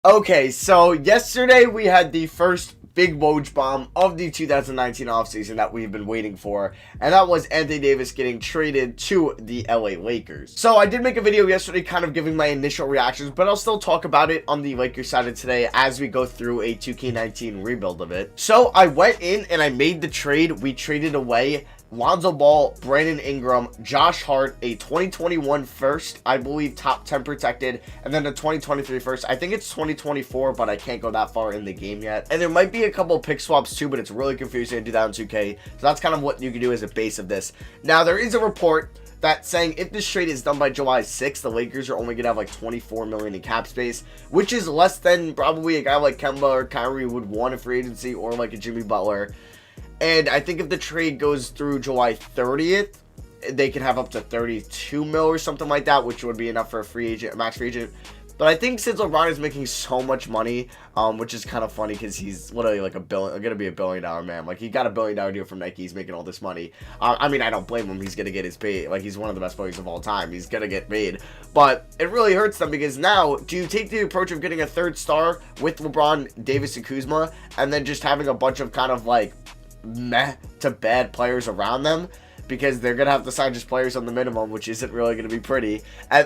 Okay, so yesterday we had the first big Woj bomb of the 2019 offseason that we've been waiting for, and that was Anthony Davis getting traded to the LA Lakers. So I did make a video yesterday kind of giving my initial reactions, but I'll still talk about it on the Lakers side of today as we go through a 2K19 rebuild of it. So I went in and I made the trade. We traded away Lonzo Ball, Brandon Ingram, Josh Hart, a 2021 first, I believe top 10 protected, and then a 2023 first. I think it's 2024, but I can't go that far in the game yet. And there might be a couple of pick swaps too, but it's really confusing to do that on 2K. So that's kind of what you can do as a base of this. Now, there is a report that's saying if this trade is done by July 6th, the Lakers are only going to have like $24 million in cap space, which is less than probably a guy like Kemba or Kyrie would want in free agency, or like a Jimmy Butler. And I think if the trade goes through July 30th, they could have up to 32 mil or something like that, which would be enough for a free agent, a max free agent. But I think since LeBron is making so much money, which is kind of funny because he's literally like going to be a $1 billion man. Like, he got a $1 billion deal from Nike. He's making all this money. I mean, I don't blame him. He's going to get his pay. Like, he's one of the best players of all time. He's going to get paid. But it really hurts them because now, do you take the approach of getting a third star with LeBron, Davis, and Kuzma, and then just having a bunch of kind of like meh to bad players around them, because they're gonna have to sign just players on the minimum, which isn't really gonna be pretty?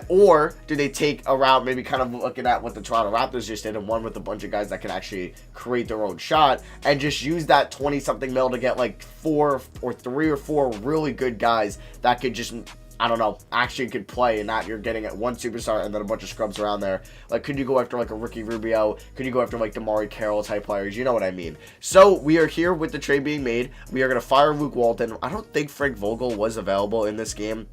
Or do they take a route, maybe kind of looking at what the Toronto Raptors just did, and one with a bunch of guys that can actually create their own shot, and just use that 20 something mil to get like 3 or 4 really good guys that could just, I don't know, actually could play, and not you're getting at one superstar and then a bunch of scrubs around there. Like, could you go after like a Ricky Rubio? Could you go after like DeMarre Carroll type players? You know what I mean. So we are here with the trade being made. We are going to fire Luke Walton. I don't think Frank Vogel was available in this game.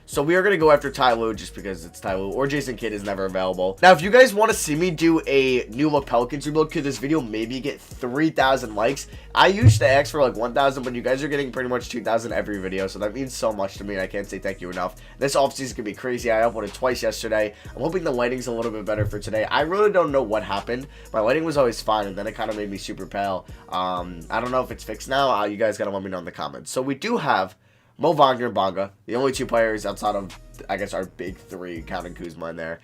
So we are going to go after Ty Lue just because it's Ty Lue, or Jason Kidd is never available. Now, if you guys want to see me do a new look Pelicans rebuild, could this video maybe get 3,000 likes? I used to ask for like 1,000, but you guys are getting pretty much 2,000 every video, so that means so much to me, and I can't say thank you enough. This offseason is going to be crazy. I uploaded twice yesterday. I'm hoping the lighting's a little bit better for today. I really don't know what happened. My lighting was always fine, and then it kind of made me super pale. I don't know if it's fixed now. You guys got to let me know in the comments. So we do have Mo Wagner and Bonga, the only 2 players outside of, I guess, our big 3, counting Kuzma in there.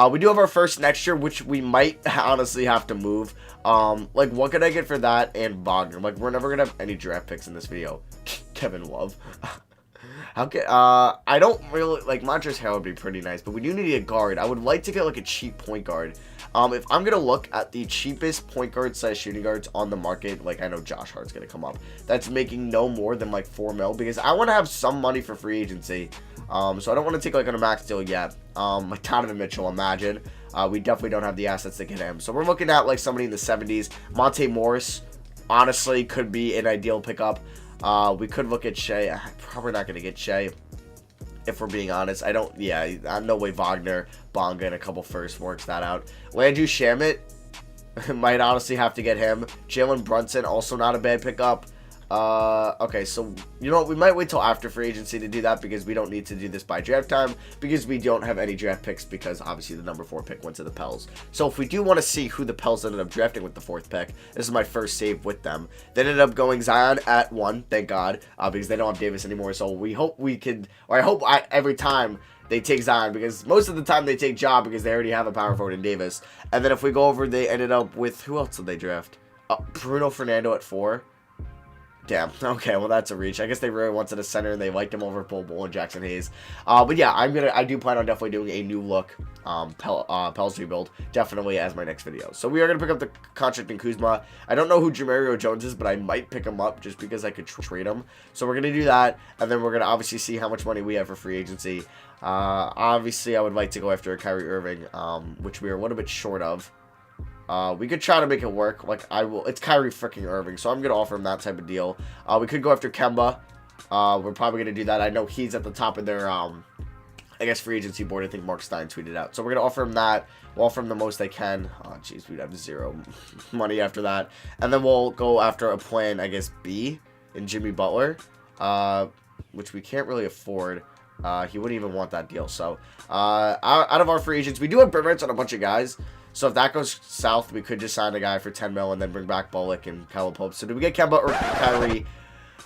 We do have our first next year, which we might honestly have to move. Like, what could I get for that and Wagner? Like, we're never going to have any draft picks in this video. Kevin Love. I don't really, like, Montrezl Harrell would be pretty nice, but we do need a guard. I would like to get, like, a cheap point guard. If I'm going to look at the cheapest point guard / shooting guards on the market, like, I know Josh Hart's going to come up, that's making no more than, like, 4 mil, because I want to have some money for free agency. So I don't want to take, like, on a max deal yet. Like Donovan Mitchell, imagine. We definitely don't have the assets to get him. So we're looking at, like, somebody in the 70s. Monte Morris, honestly, could be an ideal pickup. We could look at Shea. I'm probably not going to get Shea, if we're being honest. No way Wagner, Bonga, and a couple firsts works that out. Landry Shamet, might honestly have to get him. Jalen Brunson, also not a bad pickup. Okay, so, you know what, we might wait till after free agency to do that, because we don't need to do this by draft time, because we don't have any draft picks, because obviously the number 4 pick went to the Pels. So if we do want to see who the Pels ended up drafting with the 4th pick, this is my first save with them. They ended up going Zion at 1, thank God, because they don't have Davis anymore. So we hope we could, or I hope every time they take Zion, because most of the time they take Ja, because they already have a power forward in Davis. And then if we go over, they ended up with, who else did they draft? Bruno Fernando at 4. Damn. Okay, well, that's a reach. I guess they really wanted a center, and they liked him over Bol Bol and Jackson Hayes. But yeah, I do plan on definitely doing a new look Pels rebuild, definitely, as my next video. So we are going to pick up the contract in Kuzma. I don't know who Jamario Jones is, but I might pick him up just because I could trade him. So we're going to do that, and then we're going to obviously see how much money we have for free agency. Obviously, I would like to go after Kyrie Irving, which we are a little bit short of. We could try to make it work. Like, it's Kyrie freaking Irving, so I'm going to offer him that type of deal. We could go after Kemba. We're probably going to do that. I know he's at the top of their, I guess, free agency board. I think Mark Stein tweeted out. So we're going to offer him that. We'll offer him the most I can. Oh, jeez, we'd have 0 money after that. And then we'll go after a plan, I guess, B in Jimmy Butler, which we can't really afford. He wouldn't even want that deal. So, out of our free agents, we do have bird rights on a bunch of guys. So if that goes south, we could just sign a guy for 10 mil and then bring back Bullock and Caleb Pope. So do we get Kemba or Kyrie?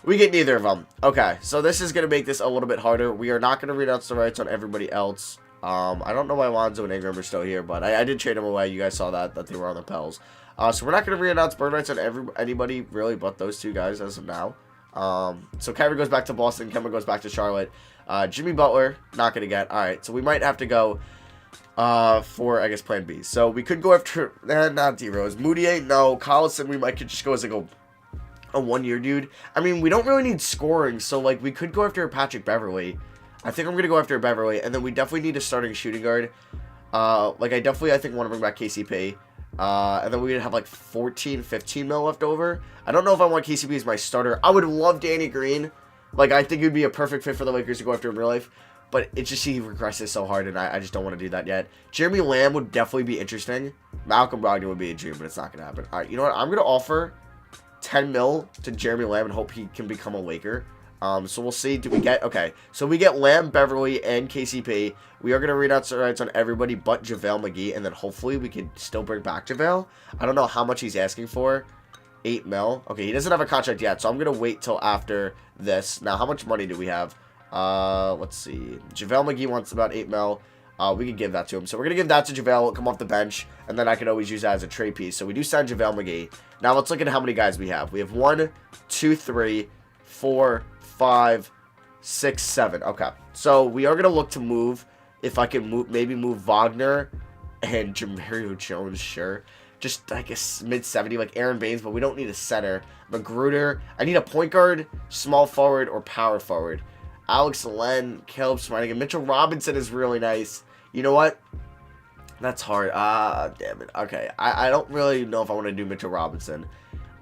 We get neither of them. Okay, so this is going to make this a little bit harder. We are not going to read out the rights on everybody else. I don't know why Lonzo and Ingram are still here, but I did trade them away. You guys saw that they were on the Pels. So we're not going to re-announce bird rights on anybody really but those two guys as of now. So Kyrie goes back to Boston. Kemba goes back to Charlotte. Jimmy Butler, not going to get. All right, so we might have to go for, I guess, plan B. So we could go after, not D-Rose. Moutier, no. Collison, we might could just go as like a one-year dude. I mean, we don't really need scoring, so like we could go after Patrick Beverley. I think I'm going to go after Beverley, and then we definitely need a starting shooting guard. Like, I think want to bring back KCP. And then we would have like 14, 15 mil left over. I don't know if I want KCP as my starter. I would love Danny Green. Like, I think it would be a perfect fit for the Lakers to go after in real life. But it's just he regresses so hard, and I just don't want to do that yet. Jeremy Lamb would definitely be interesting. Malcolm Brogdon would be a dream, but it's not going to happen. All right, you know what? I'm going to offer 10 mil to Jeremy Lamb and hope he can become a Laker. So we'll see. Do we get... Okay. So we get Lamb, Beverly, and KCP. We are going to read out rights on everybody but JaVale McGee. And then hopefully we can still bring back JaVale. I don't know how much he's asking for. 8 mil. Okay, he doesn't have a contract yet. So I'm going to wait till after this. Now, how much money do we have? Let's see. JaVale McGee wants about 8 mil. We can give that to him. So we're going to give that to JaVale. Come off the bench. And then I can always use that as a trade piece. So we do sign JaVale McGee. Now let's look at how many guys we have. We have 1, 2, 3, 4... 5, 6, 7. Okay, so we are gonna look to move. If I can move, maybe move Wagner and Jamario Jones. Sure, just like a mid 70, like Aaron Baines, but we don't need a center. Magruder. I need a point guard, small forward, or power forward. Alex Len, Caleb Smart, Mitchell Robinson is really nice. You know what? That's hard. Damn it. Okay, I don't really know if I want to do Mitchell Robinson.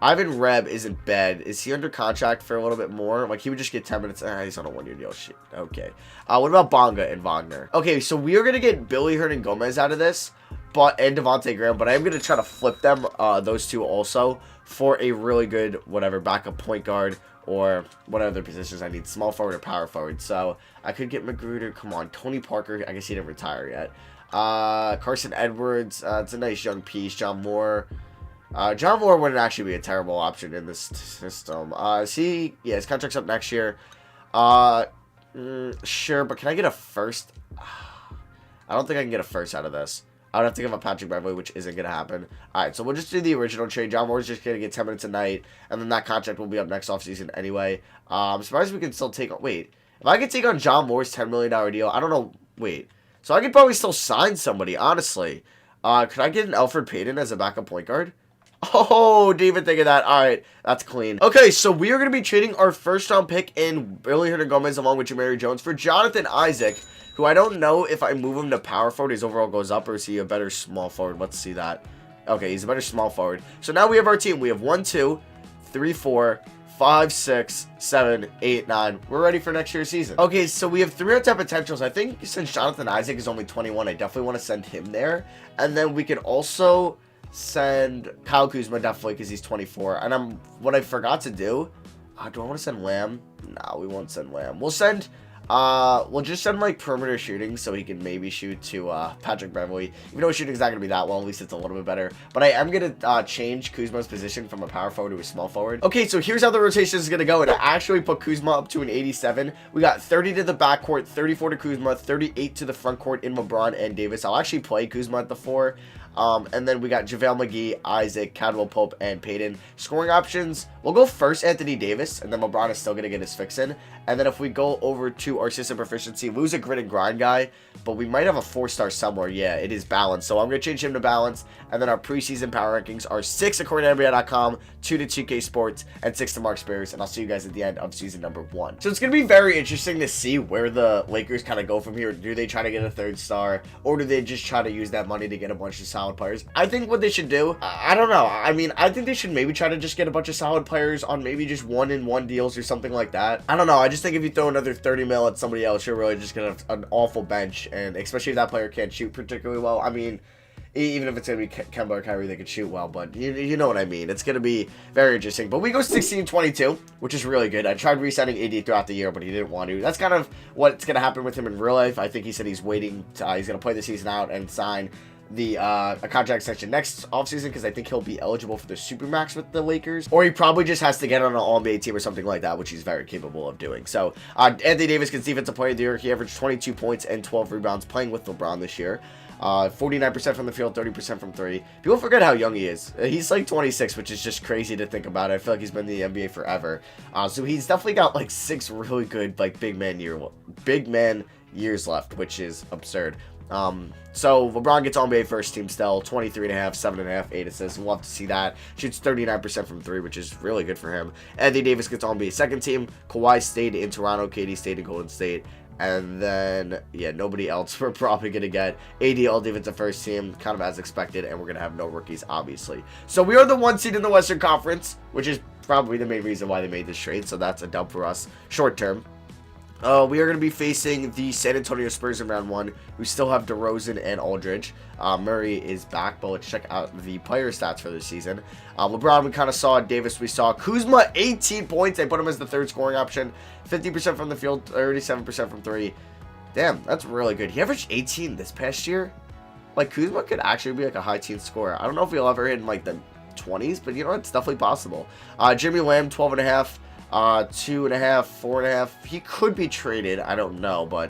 Ivan Reb isn't bad. Is he under contract for a little bit more? Like, he would just get 10 minutes. He's on a one-year deal. Shit. Okay. What about Bonga and Wagner? Okay, so we are going to get Billy Hernangomez out of this, and Devontae Graham, but I am going to try to flip them, those two also, for a really good, whatever, backup point guard or what other positions I need, small forward or power forward. So I could get Magruder. Come on. Tony Parker. I guess he didn't retire yet. Carson Edwards. It's a nice young piece. John Moore. John Moore wouldn't actually be a terrible option in this system. His contract's up next year. Sure, but can I get a first? I don't think I can get a first out of this. I would have to give up Patrick Beverley, which isn't going to happen. Alright, so we'll just do the original trade. John Moore's just going to get 10 minutes a night, and then that contract will be up next offseason anyway. I'm surprised we can still take on... Wait, if I could take on John Moore's $10 million deal, I don't know... Wait, so I could probably still sign somebody, honestly. Could I get an Elfrid Payton as a backup point guard? Oh, didn't even think of that. All right, that's clean. Okay, so we are going to be trading our first-round pick in Billy Hernangomez along with Jamario Jones for Jonathan Isaac, who I don't know if I move him to power forward, his overall goes up, or is he a better small forward? Let's see that. Okay, he's a better small forward. So now we have our team. We have 1, 2, 3, 4, 5, 6, 7, 8, 9. We're ready for next year's season. Okay, so we have 3 untapped potentials. I think since Jonathan Isaac is only 21, I definitely want to send him there. And then we can also... send Kyle Kuzma definitely because he's 24. And what I forgot to do. Do I want to send Lamb? No, we won't send Lamb. We'll just send like perimeter shooting so he can maybe shoot to Patrick Beverley. Even though shooting's not gonna be that well, at least it's a little bit better. But I am gonna change Kuzma's position from a power forward to a small forward. Okay, so here's how the rotation is gonna go. And I actually put Kuzma up to an 87. We got 30 to the backcourt, 34 to Kuzma, 38 to the front court in LeBron and Davis. I'll actually play Kuzma at the 4. And then we got JaVale McGee, Isaac, Caldwell Pope, and Payton. Scoring options, we'll go first Anthony Davis, and then LeBron is still going to get his fix in. And then if we go over to our system proficiency, lose a grit and grind guy, but we might have a 4-star somewhere. Yeah, it is balance. So I'm going to change him to balance. And then our preseason power rankings are 6 according to NBA.com, 2 to 2K Sports, and 6 to Mark Spears. And I'll see you guys at the end of season number 1. So it's going to be very interesting to see where the Lakers kind of go from here. Do they try to get a 3rd star, or do they just try to use that money to get a bunch of solid players? I think what they should do, I don't know. I mean, I think they should maybe try to just get a bunch of solid players on maybe just 1-in-1 deals or something like that. I don't know. I just think if you throw another 30 mil at somebody else, you're really just going to have an awful bench. And especially if that player can't shoot particularly well. I mean, even if it's going to be Kemba or Kyrie, they could shoot well. But you know what I mean. It's going to be very interesting. But we go 16-22, which is really good. I tried resetting AD throughout the year, but he didn't want to. That's kind of what's going to happen with him in real life. I think he said he's waiting. He's going to play the season out and sign a contract extension next offseason because I think he'll be eligible for the Supermax with the Lakers. Or he probably just has to get on an All-NBA team or something like that, which he's very capable of doing. So, Anthony Davis gets Defensive Player of the Year. He averaged 22 points and 12 rebounds playing with LeBron this year. 49% from the field, 30% from three. People forget how young he is. He's like 26, which is just crazy to think about. I feel like he's been in the NBA forever. So he's definitely got like 6 really good like big man years left, which is absurd. So LeBron gets NBA first team still, 23.5, 7.5, 8 assists. We'll have to see that. Shoots 39% from 3, which is really good for him. Anthony Davis gets NBA second team. Kawhi stayed in Toronto. KD stayed in Golden State. And then, yeah, nobody else we're probably going to get. AD all defensive first team, kind of as expected, and we're going to have no rookies, obviously. So we are the 1 seed in the Western Conference, which is probably the main reason why they made this trade, so that's a dub for us short term. We are going to be facing the San Antonio Spurs in round 1, who still have DeRozan and Aldridge. Murray is back, but let's check out the player stats for this season. LeBron, we kind of saw. Davis, we saw. Kuzma, 18 points. They put him as the third scoring option. 50% from the field, 37% from 3. Damn, that's really good. He averaged 18 this past year. Like, Kuzma could actually be like a high teen scorer. I don't know if he'll ever hit in like the 20s, but you know, it's definitely possible. Jimmy Lamb, 12.5. 2.5, 4.5. He could be traded. I don't know, but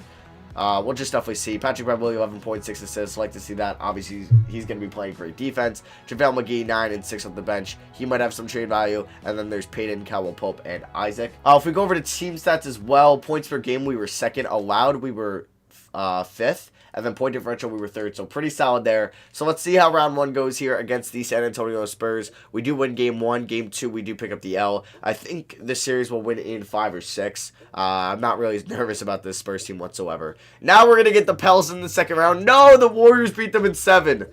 we'll just definitely see. Patrick Beverley, 11.6 assists. Like to see that. Obviously, he's going to be playing great defense. JaVale McGee, 9 and 6 on the bench. He might have some trade value. And then there's Peyton, Caldwell Pope, and Isaac. If we go over to team stats as well, points per game, we were second. Allowed, we were 5th. And then point differential, we were 3rd. So pretty solid there. So let's see how round 1 goes here against the San Antonio Spurs. We do win game 1. Game 2, we do pick up the L. I think this series will win in 5 or 6. I'm not really nervous about this Spurs team whatsoever. Now we're going to get the Pels in the second round. No, the Warriors beat them in 7.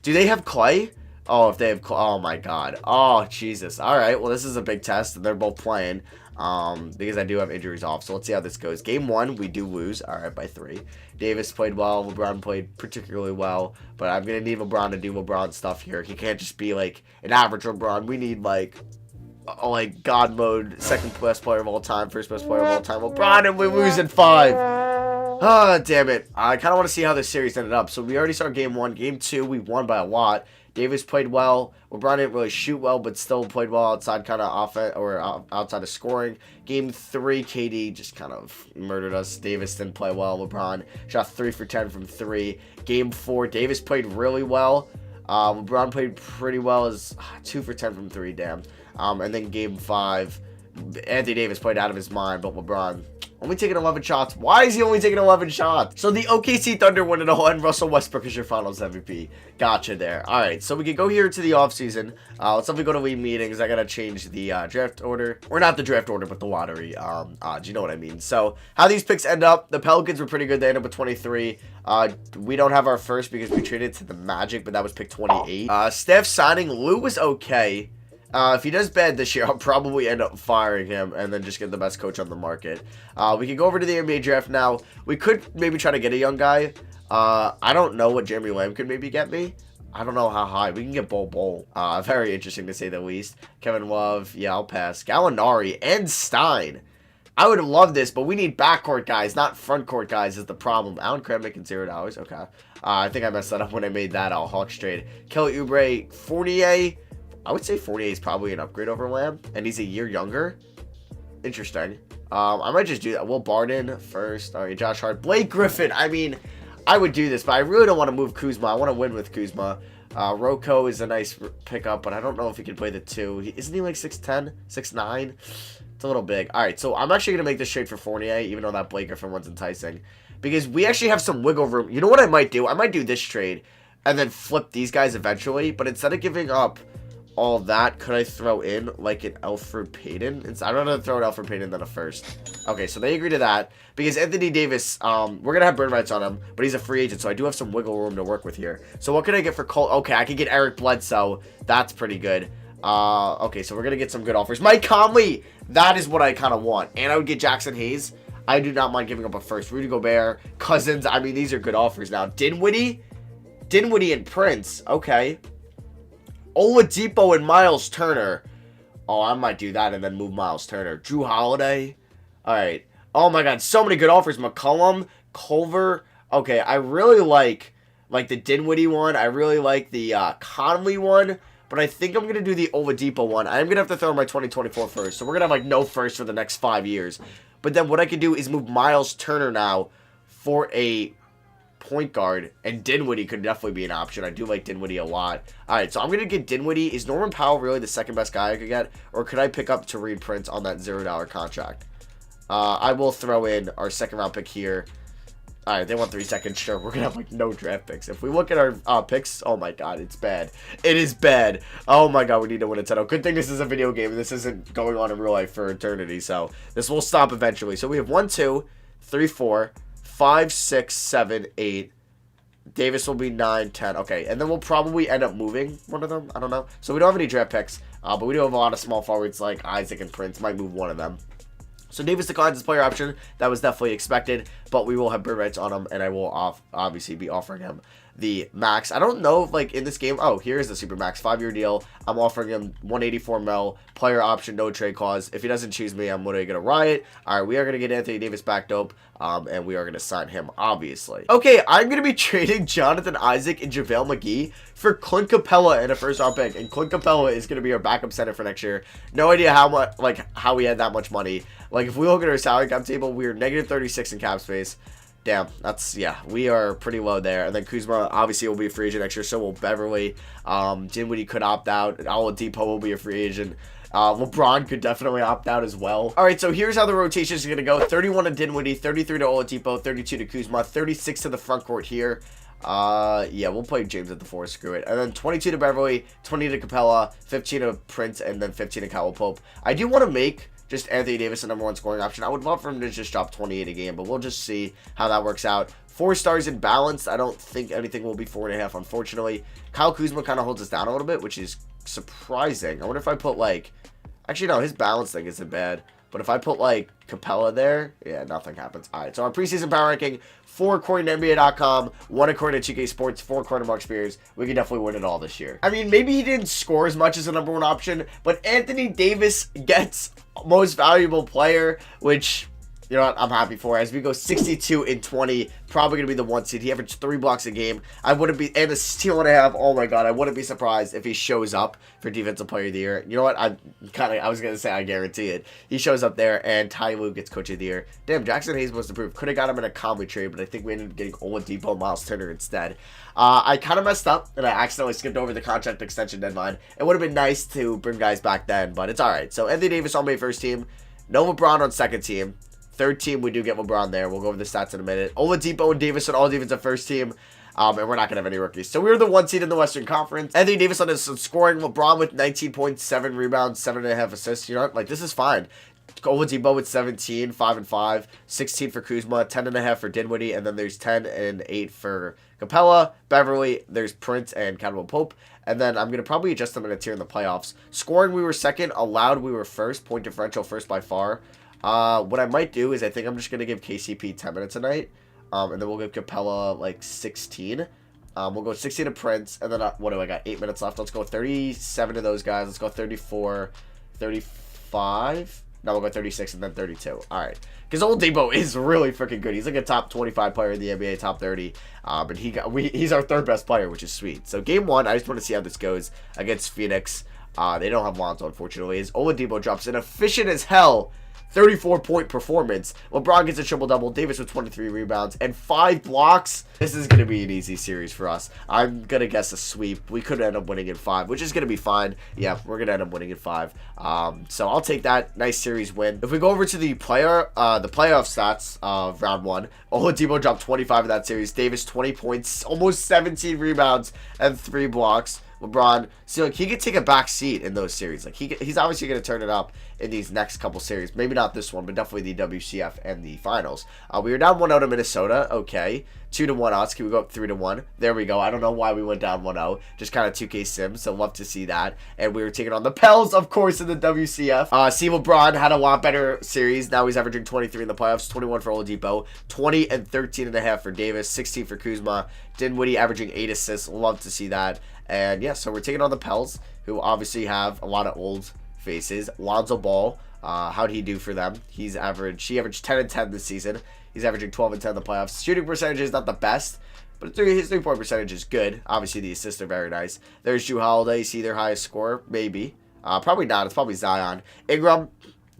Do they have Clay? Oh, if they have Clay. Oh, my God. Oh, Jesus. All right. Well, this is a big test. They're both playing. Because I do have injuries off. So let's see how this goes. Game 1, we do lose. All right, by 3. Davis played well. LeBron played particularly well. But I'm going to need LeBron to do LeBron stuff here. He can't just be like an average LeBron. We need like God mode, second best player of all time, first best player of all time. LeBron, and we lose in 5. Ah, damn it. I kind of want to see how this series ended up. So we already saw game 1. Game 2, we won by a lot. Davis played well. LeBron didn't really shoot well, but still played well outside kind of offense or outside of scoring. Game 3, KD just kind of murdered us. Davis didn't play well. LeBron shot 3 for 10 from 3. Game 4, Davis played really well. LeBron played pretty well as 2 for 10 from 3. Damn. And then game 5, Anthony Davis played out of his mind, but LeBron only taking 11 shots. Why is he only taking 11 shots? So the OKC Thunder win it all, and Russell Westbrook is your finals MVP. Gotcha there. All right, so we can go here to the offseason. Let's definitely go to league meetings. I got to change the draft order. Or not the draft order, but the lottery odds. You know what I mean. So how these picks end up, the Pelicans were pretty good. They ended up with 23. We don't have our first because we traded to the Magic, but that was pick 28. Steph signing. Lou was okay. If he does bad this year, I'll probably end up firing him and then just get the best coach on the market. We can go over to the NBA draft now. We could maybe try to get a young guy. I don't know what Jeremy Lamb could maybe get me. I don't know how high. We can get Bol. Very interesting to say the least. Kevin Love. Yeah, I'll pass. Gallinari and Stein. I would love this, but we need backcourt guys, not frontcourt guys is the problem. Alan Kramnick and $0. Okay. I think I messed that up when I made that Hawks trade. Kelly Oubre, Fournier. I would say Fournier is probably an upgrade over Lamb, and he's a year younger. Interesting. I might just do that. Will Barton first. All right, Josh Hart. Blake Griffin. I mean, I would do this, but I really don't want to move Kuzma. I want to win with Kuzma. Rocco is a nice pickup, but I don't know if he can play the 2. Isn't he like 6'10", 6'9"? It's a little big. All right, so I'm actually going to make this trade for Fournier, even though that Blake Griffin one's enticing. Because we actually have some wiggle room. You know what I might do? I might do this trade and then flip these guys eventually, but instead of giving up all that, could I throw in like an Elfrid Payton? I'd rather throw an Elfrid Payton than a first. Okay, so they agree to that because Anthony Davis, we're gonna have bird rights on him, but he's a free agent, so I do have some wiggle room to work with here. So what can I get for Cole? Okay, I can get Eric Bledsoe. That's pretty good. Okay, so we're gonna get some good offers. Mike Conley, that is what I kind of want, and I would get Jackson Hayes. I do not mind giving up a first. Rudy Gobert, Cousins. I mean, these are good offers now. Dinwiddie and Prince. Okay. Oladipo and Miles Turner. Oh, I might do that and then move Miles Turner. Drew Holiday. All right. Oh, my God. So many good offers. McCollum. Culver. Okay, I really like like the Dinwiddie one. I really like the Conley one. But I think I'm going to do the Oladipo one. I'm going to have to throw my 2024 first. So we're going to have like no first for the next 5 years. But then what I could do is move Miles Turner now for a point guard. And Dinwiddie could definitely be an option. I do like Dinwiddie a lot. Alright, so I'm going to get Dinwiddie. Is Norman Powell really the second best guy I could get? Or could I pick up Taurean Prince on that $0 contract? I will throw in our second round pick here. Alright, they want 3 seconds. Sure, we're going to have, like, no draft picks. If we look at our picks, oh, my God, it's bad. It is bad. Oh, my God, we need to win a title. Good thing this is a video game, and this isn't going on in real life for eternity, so this will stop eventually. So we have 1, 2, 3, 4, 5, 6, 7, 8. Davis will be 9, 10. Okay, and then we'll probably end up moving one of them. I don't know. So we don't have any draft picks, but we do have a lot of small forwards like Isaac and Prince. Might move one of them. So Davis declines his player option. That was definitely expected, but we will have bird rights on him, and I will obviously be offering him the max. I don't know if, like, in this game, oh, here's the super max 5-year deal. I'm offering him 184 mil, player option, no trade clause. If he doesn't choose me, I'm literally going to riot. All right, we are going to get Anthony Davis back dope, and we are going to sign him, obviously. Okay, I'm going to be trading Jonathan Isaac and JaVale McGee for Clint Capella in a first-round pick, and Clint Capella is going to be our backup center for next year. No idea how much, like, how we had that much money. Like, if we look at our salary cap table, we are negative 36 in cap space. Damn, that's, yeah, we are pretty low there. And then Kuzma obviously will be a free agent next year, so will Beverly. Dinwiddie could opt out. Oladipo will be a free agent. LeBron could definitely opt out as well. All right, so here's how the rotation is going to go. 31 to Dinwiddie, 33 to Oladipo, 32 to Kuzma, 36 to the front court here. Yeah, we'll play James at the 4, screw it. And then 22 to Beverly, 20 to Capella, 15 to Prince, and then 15 to Caldwell Pope. I do want to make just Anthony Davis the #1 scoring option. I would love for him to just drop 28 a game, but we'll just see how that works out. 4 stars in balance. I don't think anything will be 4.5, unfortunately. Kyle Kuzma kind of holds us down a little bit, which is surprising. I wonder if I put, like... Actually, no, his balance thing isn't bad. But if I put, like, Capella there, yeah, nothing happens. All right, so our preseason power ranking, 4 according to NBA.com, 1 according to 2K Sports, 4 according to Mark Spears. We can definitely win it all this year. I mean, maybe he didn't score as much as the #1 option, but Anthony Davis gets most valuable player, which... You know what? I'm happy for. As we go 62 in 20, probably going to be the 1 seed. He averaged 3 blocks a game. I wouldn't be, and a steal and a half. Oh my God. I wouldn't be surprised if he shows up for Defensive Player of the Year. You know what? I was going to say I guarantee it. He shows up there, and Ty Lue gets Coach of the Year. Damn, Jackson Hayes was improved. Could have got him in a Conley trade, but I think we ended up getting Oladipo and Miles Turner instead. I kind of messed up, and I accidentally skipped over the contract extension deadline. It would have been nice to bring guys back then, but it's all right. So Anthony Davis on my first team. No LeBron on second team. Third team, we do get LeBron there. We'll go over the stats in a minute. Oladipo and Davis on all defensive first team. And we're not going to have any rookies. So we're the 1 seed in the Western Conference. Anthony Davis on his scoring. LeBron with 19.7 rebounds, 7.5 assists. You know what? Like, this is fine. Oladipo with 17, 5 and 5, 16 for Kuzma, 10.5 for Dinwiddie, and then there's 10 and 8 for Capella, Beverly, there's Prince and Caldwell Pope. And then I'm going to probably adjust them in a tier in the playoffs. Scoring, we were second. Allowed, we were first. Point differential, first by far. What I might do is I think I'm just going to give KCP 10 minutes a night. And then we'll give Capella like 16. We'll go 16 to Prince. And then what do I got? 8 minutes left. Let's go 37 to those guys. Let's go 34, 35. No, we'll go 36 and then 32. All right. Because Oladipo is really freaking good. He's like a top 25 player in the NBA, top 30. And he's our 3rd best player, which is sweet. So game 1, I just want to see how this goes against Phoenix. They don't have Lonzo, unfortunately. As Oladipo drops in efficient as hell. 34-point performance. LeBron gets a triple-double. Davis with 23 rebounds and 5 blocks. This is going to be an easy series for us. I'm going to guess a sweep. We could end up winning in 5, which is going to be fine. Yeah, we're going to end up winning in 5. So I'll take that. Nice series win. If we go over to the playoff stats of round 1, Oladipo dropped 25 in that series. Davis 20 points, almost 17 rebounds, and 3 blocks. LeBron, see, like, he could take a back seat in those series. Like, he's obviously going to turn it up in these next couple series. Maybe not this one, but definitely the WCF and the finals. We were down 1-0 to Minnesota. Okay. 2-1 odds. Can we go up 3-1? There we go. I don't know why we went down 1-0. Just kind of 2K Sims, so love to see that. And we were taking on the Pels, of course, in the WCF. See, LeBron had a lot better series. Now he's averaging 23 in the playoffs, 21 for Oladipo, 20 and 13.5 for Davis, 16 for Kuzma. Dinwiddie averaging 8 assists. Love to see that. And yeah, so we're taking on the Pels, who obviously have a lot of old faces. Lonzo Ball, how'd he do for them? He averaged 10 and 10 this season. He's averaging 12 and 10 in the playoffs. Shooting percentage is not the best. But his 3-point percentage is good. Obviously, the assists are very nice. There's Jrue Holiday. See their highest score? Maybe. Probably not. It's probably Zion. Ingram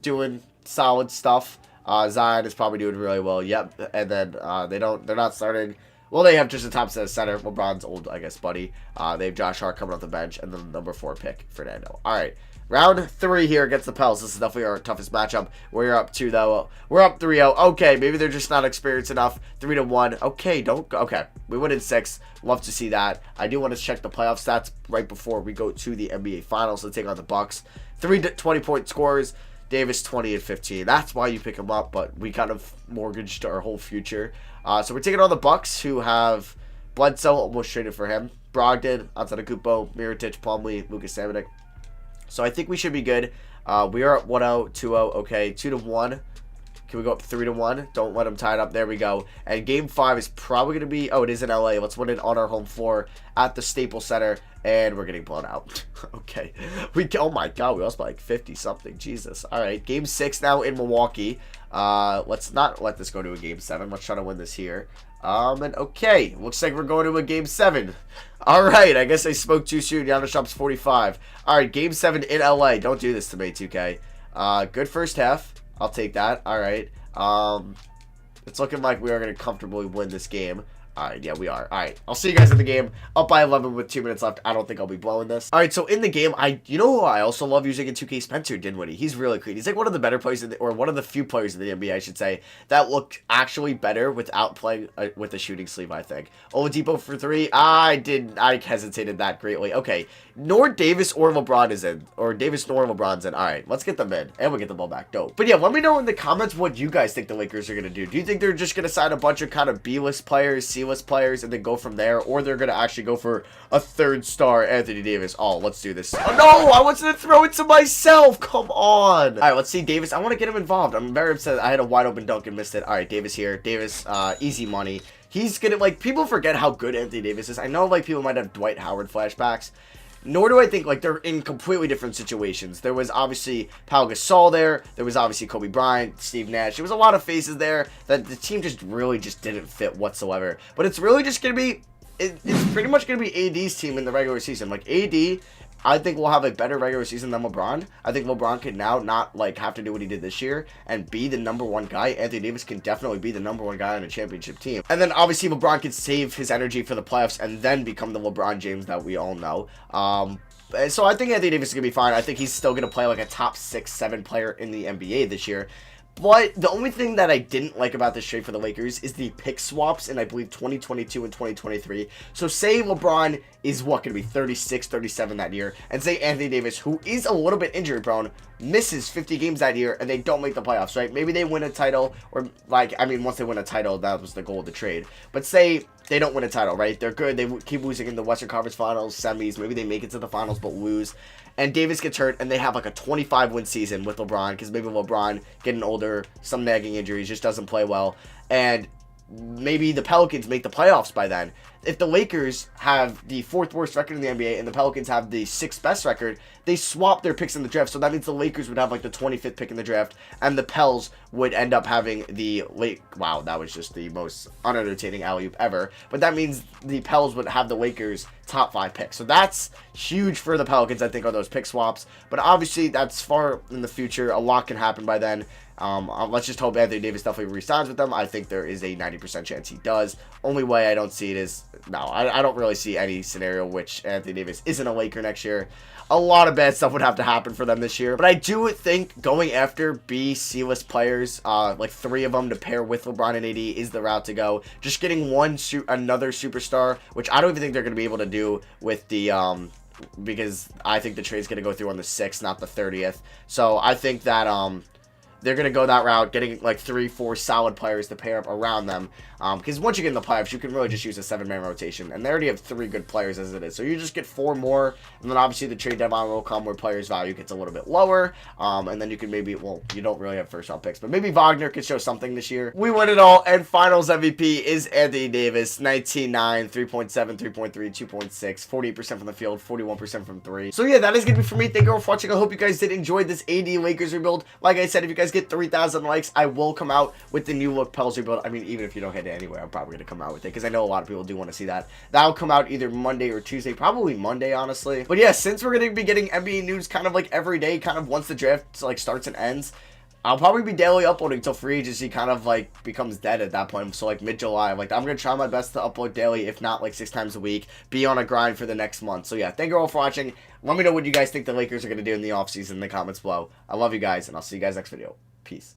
doing solid stuff. Zion is probably doing really well. Yep. And then they're not starting. Well, they have just a top set of center. LeBron's old, I guess, buddy. They have Josh Hart coming off the bench, and then the number 4 pick, Fernando. All right. Round 3 here against the Pels. This is definitely our toughest matchup. We're up 2, though. We're up 3-0. Okay, maybe they're just not experienced enough. 3-1. Okay, don't go. Okay, we win in 6. Love to see that. I do want to check the playoff stats right before we go to the NBA Finals to take on the Bucks. 3 20-point scores. Davis 20 and 15. That's why you pick him up, but we kind of mortgaged our whole future. So we're taking on the Bucks, who have Bledsoe, almost traded for him. Brogdon, Antetokounmpo, Mirotic, Plumlee, Lucas Samanic. So I think we should be good. We are at 1-0, 2-0. Okay, 2-1. Can we go up 3-1? Don't let them tie it up. There we go. And game 5 is probably going to be... Oh, it is in LA. Let's win it on our home floor at the Staples Center. And we're getting blown out. Okay. Oh, my God. We lost by like 50-something. Jesus. All right. Game 6 now in Milwaukee. Let's not let this go to a game 7. Let's try to win this here. And okay. Looks like we're going to a game 7. All right. I guess I spoke too soon. Giannis Shop's 45. All right. Game 7 in LA. Don't do this to me, 2K. Good first half. I'll take that. All right. It's looking like we are going to comfortably win this game. All right, yeah, we are. All right, I'll see you guys in the game. Up by 11 with 2 minutes left. I don't think I'll be blowing this. All right, so in the game, you know who I also love using in 2K? Spencer Dinwiddie. He's really clean. He's like one of the better players, or one of the few players in the NBA, I should say, that look actually better without playing with a shooting sleeve, I think. Oladipo for 3. I hesitated that greatly. Okay, nor Davis or LeBron is in, or Davis nor LeBron's in. All right, let's get them in, and we'll get the ball back. Dope. But yeah, let me know in the comments what you guys think the Lakers are going to do. Do you think they're just going to sign a bunch of kind of B-list players, C-list players, and then go from there, or they're going to actually go for a 3rd star Anthony Davis? Oh, let's do this. Oh, no, I wanted to throw it to myself. Come on. All right, let's see Davis. I want to get him involved. I'm very upset. I had a wide open dunk and missed it. All right, Davis here. Davis, easy money. He's going to, like, people forget how good Anthony Davis is. I know, like, people might have Dwight Howard flashbacks. Nor do I think, like, they're in completely different situations. There was obviously Pau Gasol there. There was obviously Kobe Bryant, Steve Nash. There was a lot of faces there that the team just really just didn't fit whatsoever. But it's really just going to be, it's pretty much going to be AD's team in the regular season. Like, AD, I think will have a better regular season than LeBron. I think LeBron can now not, like, have to do what he did this year and be the #1 guy. Anthony Davis can definitely be the #1 guy on a championship team. And then, obviously, LeBron can save his energy for the playoffs and then become the LeBron James that we all know. So I think Anthony Davis is going to be fine. I think he's still going to play, like, a top 6, 7 player in the NBA this year. But the only thing that I didn't like about this trade for the Lakers is the pick swaps in, I believe, 2022 and 2023. So say LeBron is, what, going to be 36, 37 that year, and say Anthony Davis, who is a little bit injury prone, misses 50 games that year, and they don't make the playoffs, right? Maybe they win a title, or, like, I mean, once they win a title, that was the goal of the trade. But say they don't win a title, right? They're good. They keep losing in the Western Conference Finals, semis. Maybe they make it to the finals but lose. And Davis gets hurt, and they have like a 25-win season with LeBron, because maybe LeBron, getting older, some nagging injuries, just doesn't play well. And maybe the Pelicans make the playoffs by then. If the Lakers have the 4th worst record in the NBA and the Pelicans have the 6th best record, they swap their picks in the draft. So that means the Lakers would have like the 25th pick in the draft, and the Pels would end up having the wow, that was just the most unentertaining alley-oop ever. But that means the Pels would have the Lakers top 5 picks. So that's huge for the Pelicans, I think, are those pick swaps. But obviously, that's far in the future. A lot can happen by then. Let's just hope Anthony Davis definitely re-signs with them. I think there is a 90% chance he does. Only way I don't see it is, no, I don't really see any scenario which Anthony Davis isn't a Laker next year. A lot of bad stuff would have to happen for them this year. But I do think going after B, C-list players, like 3 of them to pair with LeBron and AD is the route to go. Just getting another superstar, which I don't even think they're going to be able to do with the, because I think the trade's going to go through on the 6th, not the 30th. So I think that, they're going to go that route, getting like 3, 4 solid players to pair up around them. Because once you get in the playoffs, you can really just use a 7-man rotation. And they already have 3 good players as it is. So you just get 4 more. And then obviously the trade deadline will come where players' value gets a little bit lower. And then you can maybe, well, you don't really have first round picks. But maybe Wagner could show something this year. We win it all. And finals MVP is Anthony Davis. 19-9, 3.7, 3.3, 2.6, 48% from the field, 41% from 3. So yeah, that is going to be for me. Thank you all for watching. I hope you guys did enjoy this AD Lakers rebuild. Like I said, if you guys guys get 3,000 likes, I will come out with the new look Pels rebuild. I mean, even if you don't hit it anyway, I'm probably going to come out with it because I know a lot of people do want to see that. That'll come out either Monday or Tuesday, probably Monday, honestly. But yeah, since we're going to be getting NBA news kind of like every day, kind of once the draft like starts and ends, I'll probably be daily uploading until free agency kind of like becomes dead at that point. So like mid-July, like I'm going to try my best to upload daily, if not like 6 times a week, be on a grind for the next month. So yeah, thank you all for watching. Let me know what you guys think the Lakers are going to do in the offseason in the comments below. I love you guys, and I'll see you guys next video. Peace.